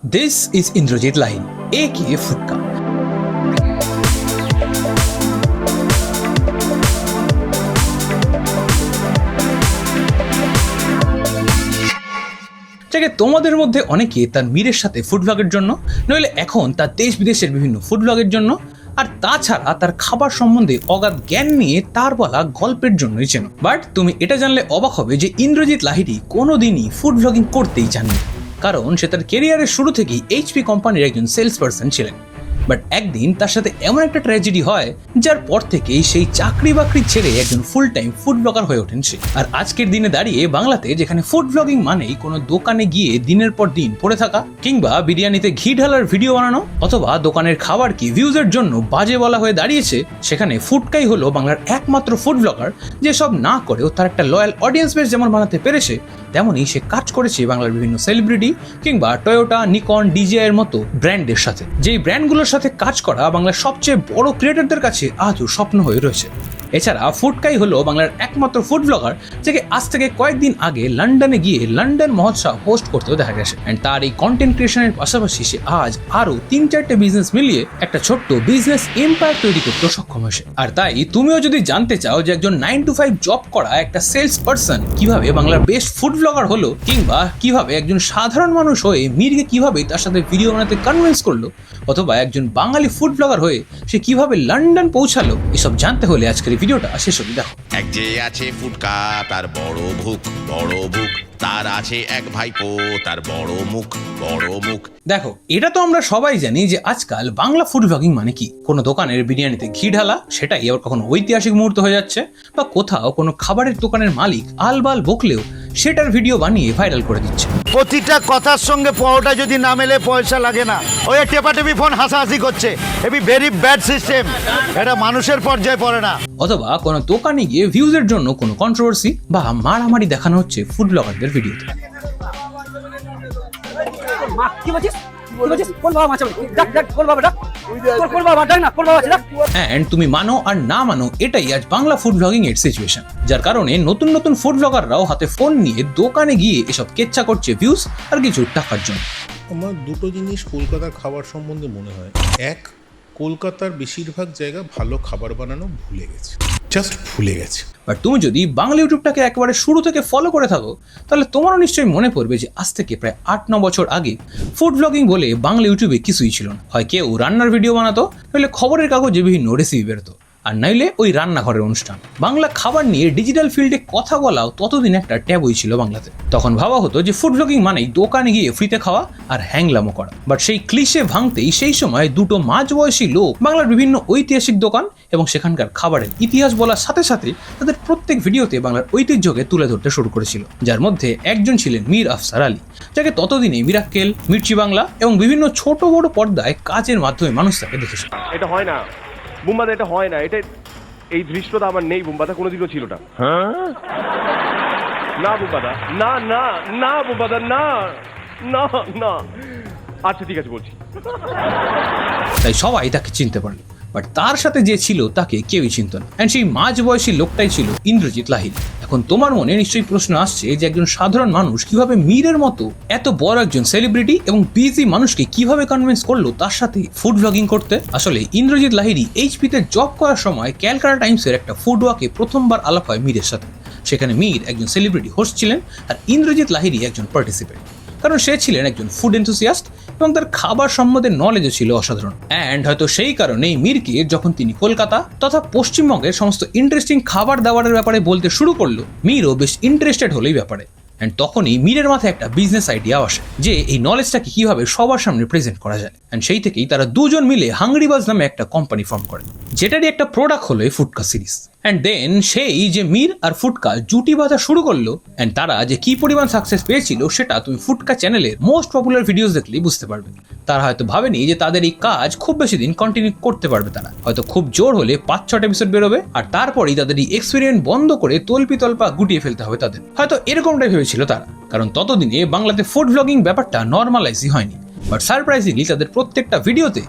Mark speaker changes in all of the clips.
Speaker 1: This is Indrajit Lahiri, aka Futka. যাকে তোমাদের মধ্যে অনেকে তার মীরের সাথে ফুড ব্লগের জন্য, নইলে এখন তার দেশ বিদেশের বিভিন্ন ফুড ব্লগের জন্য, আর তাছাড়া তার খাবার সম্বন্ধে অগাধ জ্ঞান নিয়ে তার বলা গল্পের জন্যই চেনো। বাট তুমি এটা জানলে অবাক হবে যে ইন্দ্রজিৎ লাহিড়ী কোনোদিনই ফুড ব্লগিং করতেই চাননি, কারণ সে তার কেরিয়ারের শুরু থেকেই এইচপি কোম্পানির একজন সেলস পার্সন ছিলেন। বাট একদিন তার সাথে এমন একটা ট্র্যাজেডি হয় যার পর থেকেই সেই চাকরি বাকরি ছেড়ে একজন ফুল টাইম ফুড ব্লগার হয়ে ওঠেন সে। আর আজকের দিনে দাঁড়িয়ে বাংলাতে যেখানে ফুড ব্লগিং মানেই কোনো দোকানে গিয়ে দিনের পর দিন পড়ে থাকা, কিংবা বিরিয়ানিতে ঘি ঢালার ভিডিও বানানো, অথবা দোকানের খাবারকে ভিউজের জন্য বাজে বলা হয়ে দাঁড়িয়েছে, সেখানে ফুডকাই হলো বাংলার একমাত্র ফুড ব্লগার যে সব না করেও তার একটা লয়াল অডিয়েন্স বেস যেমন বানাতে পেরেছে, তেমনই সে কাজ করেছে বাংলার বিভিন্ন সেলিব্রিটি কিংবা টয়োটা, নিকন, ডিজিআই এর মতো ব্র্যান্ডের সাথে। যেই ব্র্যান্ডগুলোর সাথে কাজ করা বাংলার সবচেয়ে বড় ক্রিয়েটরদের কাছে আজও স্বপ্ন হয়ে রয়েছে। এছাড়া ফুডকাই হলো বাংলার একমাত্র ফুড ব্লগার যাকে আজ থেকে কয়েকদিন আগে লন্ডনে গিয়ে লন্ডন মহোৎসব হোস্ট করতেও দেখা গেছে। এন্ড তার এই কন্টেন্ট ক্রিয়েশনের পাশাপাশি সে আজ আরো 3-4টে বিজনেস মিলিয়ে একটা ছোট্ট বিজনেস এম্পায়ার তৈরি করতে সক্ষম হয়েছে। আর তাই তুমিও যদি জানতে চাও যে একজন 9 to 5 জব করা একটা সেলস পার্সন কিভাবে বাংলার বেস্ট ফুড ব্লগার হলো, কিংবা কিভাবে একজন সাধারণ মানুষ হয়ে মীরকে কিভাবে তার সাথে ভিডিও বানাতে কনভিন্স করলো, অথবা একজন বাঙালি ফুড ব্লগার হয়ে সে কিভাবে লন্ডন পৌঁছালো, এসব জানতে হলে আজকের ভিডিওটা শেষ অবধি দেখো।
Speaker 2: এক যে আছে ফুটকা, তার বড় ভুক, তার আছে এক ভাইপো, তার বড় মুখ।
Speaker 1: দেখো, এটা তো আমরা সবাই জানি যে আজকাল বাংলা ফুড ব্লগিং মানে কি, কোনো দোকানের বিরিয়ানিতে ঘি ঢালা, সেটাই আবার কখনো ঐতিহাসিক মুহূর্ত হয়ে যাচ্ছে, বা কোথাও কোনো খাবারের দোকানের মালিক আলবাল বকলেও সেটার ভিডিও বানিয়ে ভাইরাল করে দিচ্ছে।
Speaker 3: প্রতিটা কথার সঙ্গে পরোটা যদি না মেলে পয়সা লাগে না, ওই টেপাটেপি ফোন হাসাহাসি করছে, এবি ভেরি ব্যাড সিস্টেম, এটা মানুষের পর্যায়ে পড়ে না।
Speaker 1: অথবা কোনো দোকানে গিয়ে ভিউজের জন্য কোনো কন্ট্রোভার্সি বা মারামারি দেখানো হচ্ছে ফুড ব্লগারদের ভিডিওতে। এন্ড তুমি মানো আর না মানো, এটাই আজ বাংলা ফুড ব্লগিং এর সিচুয়েশন, যার কারণে নতুন নতুন ফুড ব্লগাররাও হাতে ফোন নিয়ে দোকানে গিয়ে এসব কেচ্ছা করছে ভিউজ আর কিছু টাকার জন্য।
Speaker 4: আমার দুটো জিনিস কলকাতার খাবার সম্বন্ধে মনে হয়। এক, কলকাতার বেশিরভাগ জায়গা ভালো খাবার বানানো ভুলে গেছে, জাস্ট ভুলে গেছে।
Speaker 1: বাট তুমি যদি বাংলা ইউটিউবটাকে একেবারে শুরু থেকে ফলো করে থাকো, তাহলে তোমারও নিশ্চয়ই মনে পড়বে যে আজ থেকে প্রায় 8-9 বছর আগে ফুড ব্লগিং বলে বাংলা ইউটিউবে কিছুই ছিল না। হয় কেউ রান্নার ভিডিও বানাতো, নইলে খবরের কাগজে বিভিন্ন রেসিপি বেরোতো, আর নাইলে ওই রান্নাঘরের অনুষ্ঠান। বাংলা খাবার নিয়ে ডিজিটাল ফিল্ডে কথা বলাও ততদিন একটা ট্যাবুই ছিল বাংলাতে। তখন ভাবা হতো যে ফুড ব্লগিং মানেই দোকানে গিয়ে ফ্রিতে খাওয়া আর হ্যাংলামো করা। বাট সেই ক্লিশে ভাঙতেই সেই সময় দুটো মাঝবয়সী লোক বাংলার বিভিন্ন ঐতিহাসিক দোকান এবং সেখানকার খাবারের ইতিহাস বলার সাথে সাথে তাদের প্রত্যেক ভিডিওতে বাংলার ঐতিহ্যকে তুলে ধরতে শুরু করেছিল, যার মধ্যে একজন ছিলেন মীর আফসার আলী, যাকে ততদিনে মিরাক্কেল, মির্চি বাংলা এবং বিভিন্ন ছোট বড় পর্দায় কাজের মাধ্যমে মানুষ তাকে দেখেছে।
Speaker 5: এটা হয় না বুম্বাদা, এটা হয় না, এটা এই দৃশ্যটা আমার নেই বুম্বাদা, কোনোদিনও ছিল না। হ্যাঁ না বুম্বাদা, না না না বুম্বাদা, না না না, আচ্ছা ঠিক আছে বলছি।
Speaker 1: তাই সবাই তাকে চিনতে পারল, বাট তার সাথে যে ছিল তাকে কেউই চিনত না। এন্ড সেই মাঝবয়সী লোকটাই ছিল ইন্দ্রজিৎ লাহিড়ী। এখন তোমার মনে নিশ্চয়ই প্রশ্ন আসছে যে একজন সাধারণ মানুষ কিভাবে মীরের মতো এত বড় একজন সেলিব্রিটি এবং বিজি মানুষকে কিভাবে কনভিন্স করলো তার সাথে ফুড ব্লগিং করতে। আসলে ইন্দ্রজিৎ লাহিড়ী এইচপিতে জব করার সময় ক্যালকাটা টাইমসের একটা ফুড ওয়াকে প্রথমবার আলাপ হয় মীরের সাথে। সেখানে মীর একজন সেলিব্রিটি হোস্ট ছিলেন আর ইন্দ্রজিৎ লাহিড়ী একজন পার্টিসিপেন্ট, কারণ সে ছিলেন একজন ফুড এনথুসিয়াস্ট এবং তার খাবার সম্বন্ধে নলেজও ছিল অসাধারণ। অ্যান্ড হয়তো সেই কারণেই মীরকে যখন তিনি কলকাতা তথা পশ্চিমবঙ্গের সমস্ত ইন্টারেস্টিং খাবার দাবারের ব্যাপারে বলতে শুরু করলো, মীরও বেশ ইন্টারেস্টেড হলো এই ব্যাপারে। অ্যান্ড তখনই মীরের মাথায় একটা বিজনেস আইডিয়া আসে যে এই নলেজটাকে কিভাবে সবার সামনে প্রেজেন্ট করা যায়। অ্যান্ড সেই থেকেই তারা দুজন মিলে হাংরিবাজ নামে একটা কোম্পানি ফর্ম করে, যেটারই একটা প্রোডাক্ট হলো এই ফুডকা সিরিজ। অ্যান্ড দেন সেই যে মীর আর ফুডকা জুটি বাঁধা শুরু করলো, অ্যান্ড তারা যে কি পরিমাণ সাকসেস পেয়েছিল সেটা তুমি ফুডকা চ্যানেলের মোস্ট পপুলার ভিডিওস দেখলেই বুঝতে পারবে। তারা হয়তো ভাবেনি যে তাদের এই কাজ খুব বেশি দিন কন্টিনিউ করতে পারবে, তারা হয়তো খুব জোর হলে 5-6 এপিসোড বেরোবে, আর তারপরেই তাদের এই এক্সপেরিমেন্ট বন্ধ করে তল্পা গুটিয়ে ফেলতে হবে তাদের। হয়তো এরকমটাই ভেবেছিল তারা, কারণ ততদিনে বাংলাতে ফুড ব্লগিং ব্যাপারটা নর্মালাইজই হয়নি। বাট সারপ্রাইজিংলি তাদের প্রত্যেকটা ভিডিওতে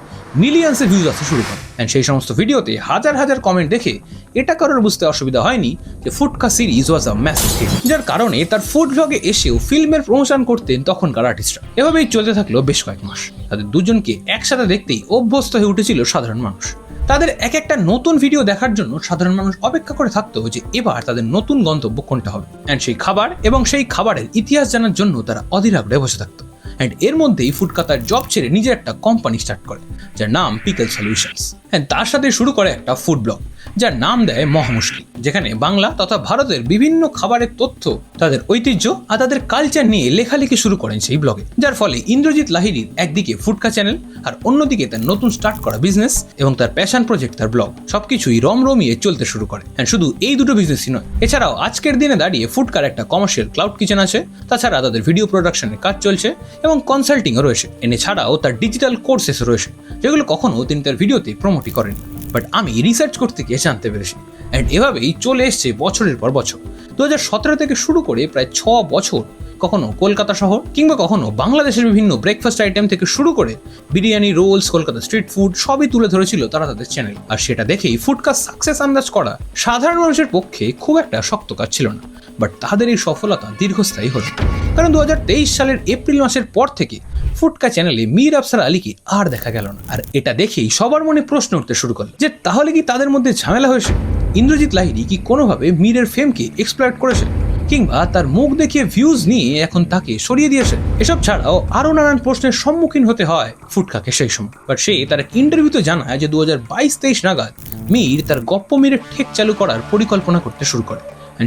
Speaker 1: মিলিয়ন্সে ভিউজ আসতে শুরু করে অ্যান্ড সেই সমস্ত ভিডিওতে হাজার হাজার কমেন্ট দেখে এটা কারোর বুঝতে অসুবিধা হয়নি যে Foodka series was a massive hit, যার কারণে তার ফুড ব্লগে এসেও ফিল্মের প্রমোশন করতেন তখনকার আর্টিস্টরা। এভাবেই চলতে থাকলো বেশ কয়েক মাস। তাদের দুজনকে একসাথে দেখতেই অভ্যস্ত হয়ে উঠেছিল সাধারণ মানুষ। তাদের এক একটা নতুন ভিডিও দেখার জন্য সাধারণ মানুষ অপেক্ষা করে থাকতো যে এবার তাদের নতুন গন্তব্য কোনটা হবে, অ্যান্ড সেই খাবার এবং সেই খাবারের ইতিহাস জানার জন্য তারা অধীর আগ্রহে বসে থাকতো। অ্যান্ড এর মধ্যেই ফুডকা তার জব ছেড়ে নিজের একটা কোম্পানি স্টার্ট করে যার নাম পিকল সলিউশনস, অ্যান্ড তার সাথে শুরু করে একটা ফুড ব্লগ যার নাম দেয় মহামুশকিল, যেখানে বাংলা তথা ভারতের বিভিন্ন খাবারের তথ্য, তাদের ঐতিহ্য আর তাদের কালচার নিয়ে লেখালেখি শুরু করেন সেই ব্লগে, যার ফলে ইন্দ্রজিৎ লাহিড়ীর একদিকে ফুডকা চ্যানেল আর অন্যদিকে তার নতুন স্টার্ট করা বিজনেস এবং তার প্যাশন প্রজেক্ট তার ব্লগ সবকিছুই রমরমিয়ে চলতে শুরু করে। অ্যান্ড শুধু এই দুটো বিজনেসই নয়, এছাড়াও আজকের দিনে দাঁড়িয়ে ফুডকার একটা কমার্শিয়াল ক্লাউড কিচেন আছে, তাছাড়া তাদের ভিডিও প্রোডাকশনের কাজ চলছে এবং কনসাল্টিংও রয়েছে। এছাড়াও তার ডিজিটাল কোর্সেস রয়েছে যেগুলো কখনো তিনি তার ভিডিওতে প্রমোটই করেনি, বাট আমি রিসার্চ করতে গিয়ে জানতে পেরেছি। অ্যান্ড এভাবেই চলে এসছে বছরের পর বছর। 2017 থেকে শুরু করে প্রায় 6 বছর কখনো কলকাতা শহর কিংবা কখনো বাংলাদেশের বিভিন্ন ব্রেকফাস্ট আইটেম থেকে শুরু করে biryani, rolls, Kolkata street food সবই তুলে ধরেছিল তারা তাদের চ্যানেল। আর সেটা দেখেই ফুডকার সাকসেস আন্দাজ করা সাধারণ মানুষের পক্ষে খুব একটা শক্ত কাজ ছিল না, বাট তাদের এই সফলতা দীর্ঘস্থায়ী হলো। কারণ 2023 সালের এপ্রিল মাসের পর থেকে ফুডকা চ্যানেলে মীর আফসার আলীকে আর দেখা গেল না। আর এটা দেখেই সবার মনে প্রশ্ন উঠতে শুরু করলো যে তাহলে কি তাদের মধ্যে ঝামেলা হয়েছে? ইন্দ্রজিৎ লাহিড়ী কি কোনোভাবে মীরের ফেমকে এক্সপ্লয়েট করেছে, কিংবা তার মুখ দেখিয়ে ভিউজ নিয়ে এখন তাকে সরিয়ে দিয়েছে? এসব ছাড়াও আরো নানান প্রশ্নের সম্মুখীন হতে হয় ফুডকাকে সেই সময়। বাট সে তার এক ইন্টারভিউতে জানায় যে 2022-23 নাগাদ মীর তার গপ্প মীরের ঠেক চালু করার পরিকল্পনা করতে শুরু করে।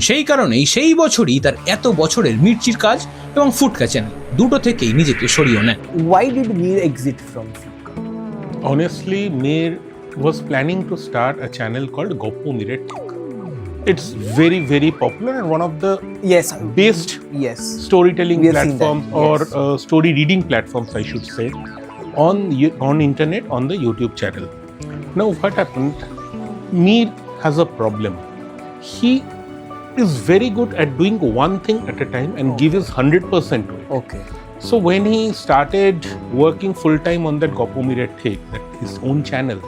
Speaker 1: সেই কারণেই সেই বছরই তার এত বছরের মির্চির কাজ এবং ফুডকা চ্যানেল দুটো থেকেই নিজেকে সরিয়ে নেন।
Speaker 6: Why did Mir exit from Foodka?
Speaker 4: Honestly, Mir was planning to start a channel called Goppo Miret. It's very, very popular and one of the
Speaker 6: Yes.
Speaker 4: best
Speaker 6: Yes.
Speaker 4: storytelling
Speaker 6: We have seen
Speaker 4: platforms
Speaker 6: that,
Speaker 4: or
Speaker 6: yes.
Speaker 4: story reading platforms, I should say, on internet, on the YouTube channel. Now, what happened? Mir has a problem. He is very good at doing one thing at a time and give his 100% to it.
Speaker 6: Okay.
Speaker 4: So when he started working full time on that Goppo Miret Thek, that his own channel,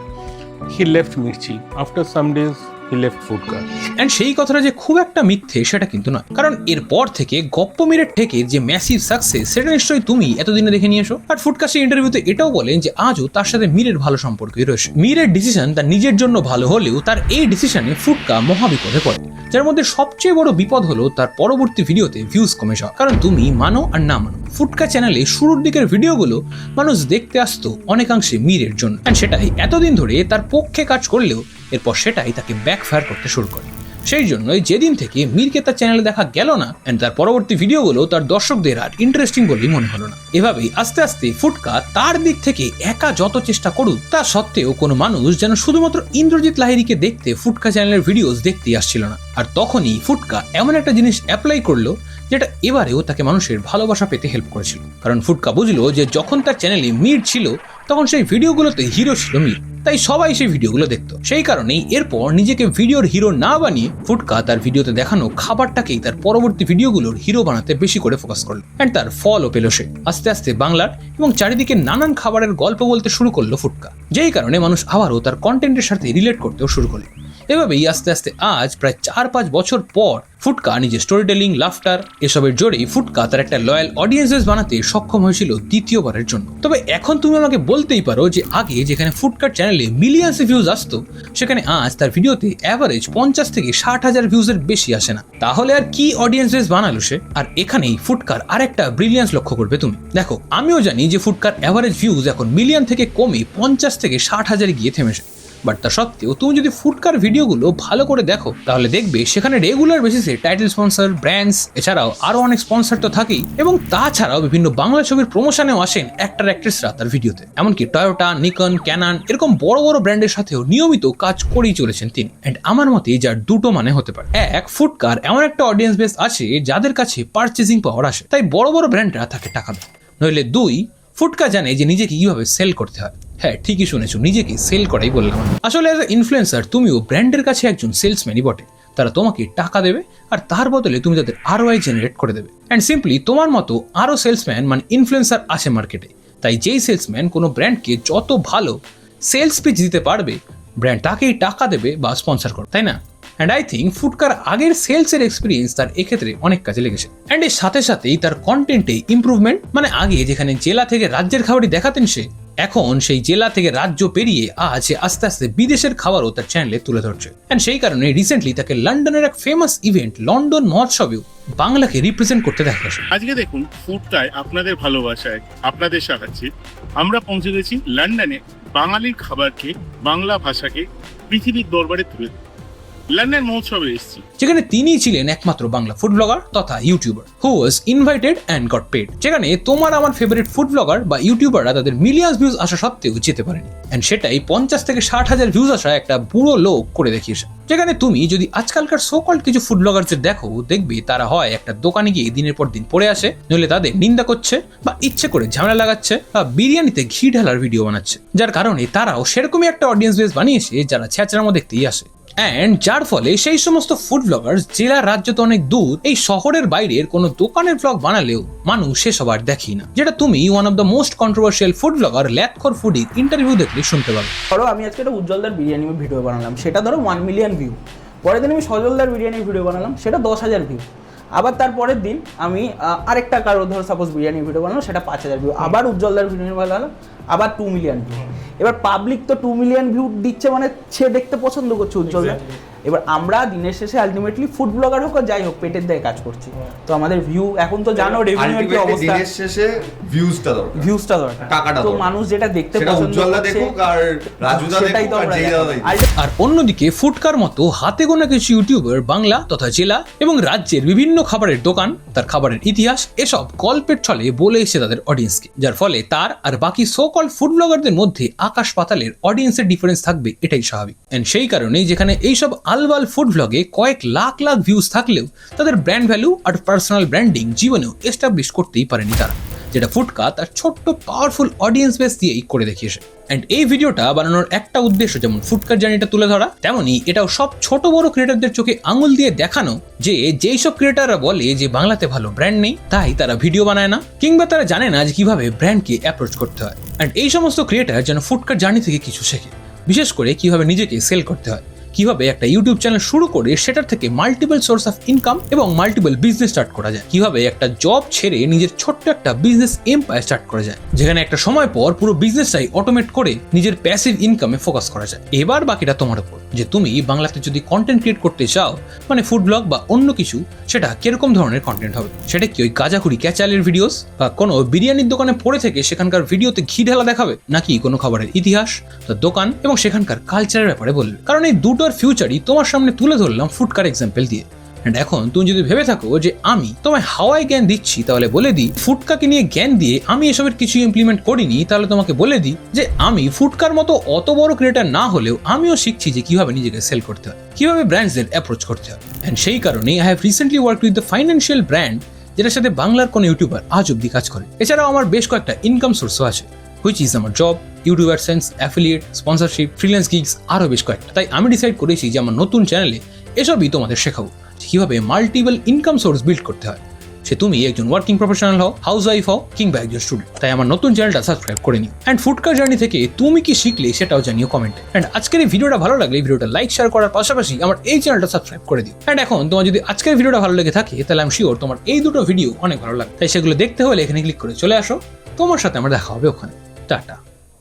Speaker 4: he left Mirchi. After some days, he left Foodka.
Speaker 1: And সেই কথাটা যে খুব একটা মিথ্যে সেটা কিন্তু নয়, কারণ এরপর থেকে গপ্প মীরের ঠেকের যে ম্যাসিভ সাকসেস সেটা নিশ্চয়ই তুমি এতদিনে দেখে নিয়েছো। আর ফুডকা সেই ইন্টারভিউতে এটাও বলেন যে আজও তার সাথে মীরের ভালো সম্পর্কই রয়েছে। মীরের ডিসিশন তার নিজের জন্য ভালো হলেও তার এই ডিসিশনে ফুডকা মহাবিপদে পড়ে, যার মধ্যে সবচেয়ে বড় বিপদ হলো তার পরবর্তী ভিডিওতে ভিউজ কমে যাওয়া। কারণ তুমি মানো আর না মানো, ফুডকা চ্যানেলে শুরুর দিকের ভিডিওগুলো মানুষ দেখতে আসতো অনেকাংশে মীরের জন্য, অ্যান্ড সেটাই এতদিন ধরে তার পক্ষে কাজ করলেও এরপর সেটাই তাকে ব্যাকফায়ার করতে শুরু করে। সেই জন্যই যেদিন থেকে মীরকে তার চ্যানেলে দেখা গেল না এন্ড তার পরবর্তী ভিডিওগুলো তার দর্শকদের আর ইন্টারেস্টিং বলেই মনে হলো না। এভাবেই আস্তে আস্তে ফুডকা তার দিক থেকে একা যত চেষ্টা করুক তা সত্ত্বেও কোনো মানুষ যেন শুধুমাত্র ইন্দ্রজিৎ লাহিড়ীকে দেখতে ফুডকা চ্যানেলের ভিডিওস দেখতেই আসছিল না। আর তখনই ফুডকা এমন একটা জিনিস অ্যাপ্লাই করলো যেটা এবারেও তাকে মানুষের ভালোবাসা পেতে হেল্প করেছিল। কারণ ফুডকা বুঝলো যে যখন তার চ্যানেলে মীর ছিল তখন সেই ভিডিওগুলোতে হিরো ছিল মীর, তাই সবাই সেই ভিডিওগুলো দেখতো। সেই কারণেই এরপর নিজেকে ভিডিওর হিরো না বানিয়ে ফুডকা তার ভিডিওতে দেখানো খাবারটাকেই তার পরবর্তী ভিডিওগুলোর হিরো বানাতে বেশি করে ফোকাস করলো, এন্ড তার ফলও পেল সে। আস্তে আস্তে বাংলার এবং চারিদিকে নানান খাবারের গল্প বলতে শুরু করলো ফুডকা, যেই কারণে মানুষ আবারও তার কন্টেন্টের সাথে রিলেট করতেও শুরু করলো। এভাবেই আস্তে আস্তে আজ প্রায় 4-5 বছর পর ফুডকা নিজের স্টোরি টেলিং, লাফটার এসবের জোরেই ফুডকা তার একটা লয়াল অডিয়েন্সেস বানাতে সক্ষম হয়েছিল দ্বিতীয়বারের জন্য। তবে এখন তুমি আমাকে বলতেই পারো যে আগে যেখানে ফুডকার চ্যানেলে মিলিয়ন্স ভিউজ আসতো সেখানে আজ তার ভিডিওতে অ্যাভারেজ 50 থেকে 60,000 ভিউজের বেশি আসে না। তাহলে আর কি অডিয়েন্সেস বানালো সে? আর এখানেই ফুডকার আরেকটা ব্রিলিয়ান্স লক্ষ্য করবে তুমি। দেখো, আমিও জানি যে ফুডকার অ্যাভারেজ ভিউজ এখন মিলিয়ন থেকে কমে 50 থেকে 60,000 গিয়ে থেমেছে, বাট তা সত্ত্বেও তুমি যদি ফুডকার ভিডিওগুলো ভালো করে দেখো তাহলে দেখবে সেখানে রেগুলার বেসিসে টাইটেল স্পন্সর, ব্র্যান্ডস, এছাড়াও আরো অনেক স্পন্সর তো থাকেই, এবং তাছাড়াও বিভিন্ন বাংলা ছবির প্রমোশনেও আসেন অ্যাক্টর অ্যাক্ট্রেসরা তার ভিডিওতে। এমনকি টয়োটা, নিকন, ক্যানন এরকম বড় বড় ব্র্যান্ডের সাথেও নিয়মিত কাজ করেই চলেছেন তিনি। এন্ড আমার মতে যার দুটো মানে হতে পারে, এক, ফুডকার এমন একটা অডিয়েন্স বেস আছে যাদের কাছে পারচেজিং পাওয়ার আসে, তাই বড় বড় ব্র্যান্ডরা তাকে টাকা দেয়। নইলে দুই, ফুডকা জানে যে নিজেকে কিভাবে সেল করতে হয়। হ্যাঁ, ঠিকই শুনেছো, নিজেকে সেল করাই বললাম। আসলে অ্যাজ এ ইনফ্লুয়েন্সার তুমিও ব্র্যান্ডের কাছে একজন সেলসম্যানই বটে। তারা তোমাকে টাকা দেবে আর তার বদলে তুমি তাদের ROI জেনারেট করে দেবে। অ্যান্ড সিম্পলি তোমার মতো আরো সেলসম্যান মানে ইনফ্লুয়েন্সার আছে মার্কেটে, তাই যেই সেলসম্যান কোনো ব্র্যান্ডকে যত ভালো সেলস পিচ দিতে পারবে, ব্র্যান্ড তাকেই টাকা দেবে বা স্পন্সর করবে, তাই না? অ্যান্ড আই থিঙ্ক ফুডকার আগের সেলসের এক্সপিরিয়েন্স তার এক্ষেত্রে অনেক কাজে লেগেছে। অ্যান্ড এর সাথে সাথেই তার কন্টেন্টে ইমপ্রুভমেন্ট, মানে আগে যেখানে জেলা থেকে রাজ্যের খাবারই দেখাতেন সে, এখন সেই জেলা থেকে রাজ্য পেরিয়ে আজ আস্তে আস্তে বিদেশের খাবারও তার চ্যানেলে তুলে ধরছে। অ্যান্ড সেই কারণে রিসেন্টলি তাকে লন্ডনের এক ফেমাস ইভেন্ট লন্ডন মহোৎসবেও বাংলাকে রিপ্রেজেন্ট করতে দেখা গেছে।
Speaker 7: আজকে দেখুন ফুডটায় আপনাদের ভালোবাসায়, আপনাদের সাহায্যে আমরা পৌঁছে গেছি লন্ডনে বাঙালির খাবারকে, বাংলা ভাষাকে পৃথিবীর দরবারে তুলে ধরতে। লন্ডন মহোৎসবে এসেছি,
Speaker 1: যেখানে তিনি ছিলেন একমাত্র বাংলা ফুড ব্লগার তথা youtuber who was invited and got paid. যেখানে তোমার আমার ফেভারিট ফুড ব্লগার বা ইউটিউবাররা তাদের মিলিয়ন্স ভিউজ আসা সত্ত্বেও যেতে পারেনি, অ্যান্ড সেটাই 50 থেকে 60,000 ভিউজ আসা একটা বুড়ো লোক করে দেখিয়েছে। যেখানে তুমি যদি আজকালকার সোকল্ড কিছু ফুড ব্লগারদের দেখো, দেখবে তারা হয় একটা দোকানে গিয়ে দিনের পর দিন পড়ে আসে, নইলে তাদের নিন্দা করছে বা ইচ্ছে করে ঝামেলা লাগাচ্ছে বা বিরিয়ানিতে ঘি ঢালার ভিডিও বানাচ্ছে, যার কারণে তারাও সেরকমই একটা অডিয়েন্স বেস বানিয়েছে যারা ছ্যাঁচড়ামো দেখতেই আসে। অ্যান্ড যার ফলে সেই সমস্ত ফুড ব্লগার জেলা রাজ্য তো অনেক দূর, এই শহরের বাইরের কোনো দোকানের ব্লগ বানালেও মানুষ সেসব আর দেখি না, যেটা তুমি one of the most controversial food blogger ল্যাথখর ফুডির ইন্টারভিউ দেখলে শুনতে পাবে।
Speaker 6: ধরো আমি আজকে একটা উজ্জ্বলদার বিরিয়ানি ভিডিও বানালাম, সেটা ধরো 1 মিলিয়ন ভিউ। পরের দিন আমি সজলদার বিরিয়ানির ভিডিও বানালাম, সেটা 10,000 ভিউ। আবার তার পরের দিন আমি আরেকটা কারো ধরো সাপোজ বিরিয়ানির ভিডিও বানালাম, সেটা 5,000 ভিউ। আবার উজ্জ্বলদার ভিডিও বানালাম, আবার 2 মিলিয়ন ভিউ। এবার পাবলিক তো 2 মিলিয়ন ভিউ দিচ্ছে, মানে সে দেখতে পছন্দ করছে উজ্জ্বলদার। এবার আমরা দিনের শেষে আলটিমেটলি ফুড ব্লগার হোক আর যাই হোক পেটের দায়ে কাজ করছি, তো আমাদের ভিউ এখন তো জানো রেভিনিউর কি অবস্থা,
Speaker 8: দিনের শেষে ভিউজটা দরকার, টাকাটা
Speaker 6: তো
Speaker 8: দরকার।
Speaker 6: মানুষ যেটা দেখতে
Speaker 8: সেটা
Speaker 6: পছন্দ
Speaker 8: উজ্জ্বলদা
Speaker 6: করছে
Speaker 8: দেখুক আর রাজুদা
Speaker 6: সেটাই
Speaker 8: দেখুক
Speaker 6: তো
Speaker 8: আর
Speaker 6: আমরা
Speaker 8: জেইদা দেখুক।
Speaker 1: আর অন্যদিকে ফুডকার মতো হাতে গোনা কিছু ইউটিউবার বাংলা তথা জেলা এবং রাজ্যের বিভিন্ন খাবারের দোকান, তার খাবারের ইতিহাস এসব গল্পের ছলে বলে এসেছে তাদের অডিয়েন্সকে, যার ফলে তার আর বাকি সো কল ফুড ব্লগারদের মধ্যে আকাশ পাতালের অডিয়েন্সের ডিফারেন্স থাকবে, এটাই স্বাভাবিক। এন্ড সেই কারণেই যেখানে এইসব আলবাল ফুড ব্লগে কয়েক লাখ লাখ ভিউজ থাকলেও তাদের ব্র্যান্ড ভ্যালু আর পার্সোনাল ব্র্যান্ডিং জীবনেও এস্টাবলিশ করতেই পারেনি তারা, যেটা ফুডকা তার ছোট্ট পাওয়ারফুল অডিয়েন্স বেস দিয়েই করে দেখিয়েছে। অ্যান্ড এই ভিডিওটা বানানোর একটা উদ্দেশ্য যেমন ফুডকার জার্নিটা তুলে ধরা, তেমনি এটাও সব ছোট বড় ক্রিয়েটারদের চোখে আঙুল দিয়ে দেখানো যে যেই সব ক্রিয়েটাররা বলে যে বাংলাতে ভালো ব্র্যান্ড নেই তাই তারা ভিডিও বানায় না, কিংবা তারা জানে না যে কিভাবে ব্র্যান্ডকে অ্যাপ্রোচ করতে হয়। অ্যান্ড এই সমস্ত ক্রিয়েটার যেন ফুডকার জার্নি থেকে কিছু শেখে, বিশেষ করে কিভাবে নিজেকে সেল করতে হয়, কিভাবে একটা ইউটিউব চ্যানেল শুরু করে সেটার থেকে মাল্টিপল সোর্স অফ ইনকাম এবং মাল্টিপল বিজনেস স্টার্ট করা যায়, কিভাবে একটা জব ছেড়ে নিজের ছোট্ট একটা বিজনেস এম্পায়ার স্টার্ট করা যায়, যেখানে একটা সময় পর পুরো বিজনেসটাই অটোমেট করে নিজের প্যাসিভ ইনকামে ফোকাস করা যায়। এবার বাকিটা তোমার উপর যে তুমি বাংলাতে যদি কন্টেন্ট ক্রিয়েট করতে চাও, মানে ফুড ব্লগ বা অন্য কিছু, সেটা কিরকম ধরনের কন্টেন্ট হবে। সেটা কি ওই গাজাখুরি ক্যাচালের ভিডিওস বা কোনো বিরিয়ানির দোকানে পড়ে থেকে সেখানকার ভিডিওতে ঘি ঢালা দেখাবে, নাকি কোনো খাবারের ইতিহাস, তার দোকান এবং সেখানকার কালচারের ব্যাপারে বলবে। কারণ এই দুটোর ফিউচারই তোমার সামনে তুলে ধরলাম ফুডকার এক্সাম্পল দিয়ে। এন্ড এখন তুমি যদি ভেবে থাকো যে আমি তোমায় হাওয়ায় জ্ঞান দিচ্ছি, তাহলে বলে দিই ফুডকাকে নিয়ে জ্ঞান দিয়ে আমি এসবের কিছু ইমপ্লিমেন্ট করিনি, তাহলে তোমাকে বলে দিই যে আমি ফুডকার মতো অত বড় ক্রিয়েটার না হলেও আমিও শিখছি যে কিভাবে নিজেকে সেল করতে হয়, কিভাবে ব্র্যান্ডসদের অ্যাপ্রোচ করতে হয়। এন্ড সেই কারণে I have recently work with the financial brand, যেটার সাথে বাংলার কোনো ইউটিউবার আজ অব্দি কাজ করে। এছাড়াও আমার বেশ কয়েকটা ইনকাম সোর্সও আছে, হুইচ ইজ আমার job, YouTube AdSense, affiliate, sponsorship, freelance gigs, আরও বেশ কয়েকটা। তাই আমি ডিসাইড করেছি যে আমার নতুন চ্যানেলে এসবই তোমাদের শেখাবো, কিভাবে মাল্টিপল ইনকাম সোর্স বিল্ড করতে হয়, সে তুমি একজন ওয়ার্কিং প্রফেশনাল হও, হাউস ওয়াইফ হও কিংবা একজন স্টুডেন্ট। তাই আমার নতুন চ্যানেলটা সাবস্ক্রাইব করে নিও। অ্যান্ড ফুডকার জার্নি থেকে তুমি কি শিখলে সেটাও জানিও কমেন্টে। অ্যান্ড আজকের এই ভিডিওটা ভালো লাগলে ভিডিওটা লাইক শেয়ার করার পাশাপাশি আমার এই চ্যানেলটা সাবস্ক্রাইব করে দিও। অ্যান্ড এখন তোমার যদি আজকের ভিডিওটা ভালো লেগে থাকে তাহলে আমি শিওর তোমার এই দুটো ভিডিও অনেক ভালো লাগে, তাই সেগুলো দেখতে হলে এখানে ক্লিক করে চলে আসো। তোমার সাথে আমার দেখা হবে ওখানে। টাটা।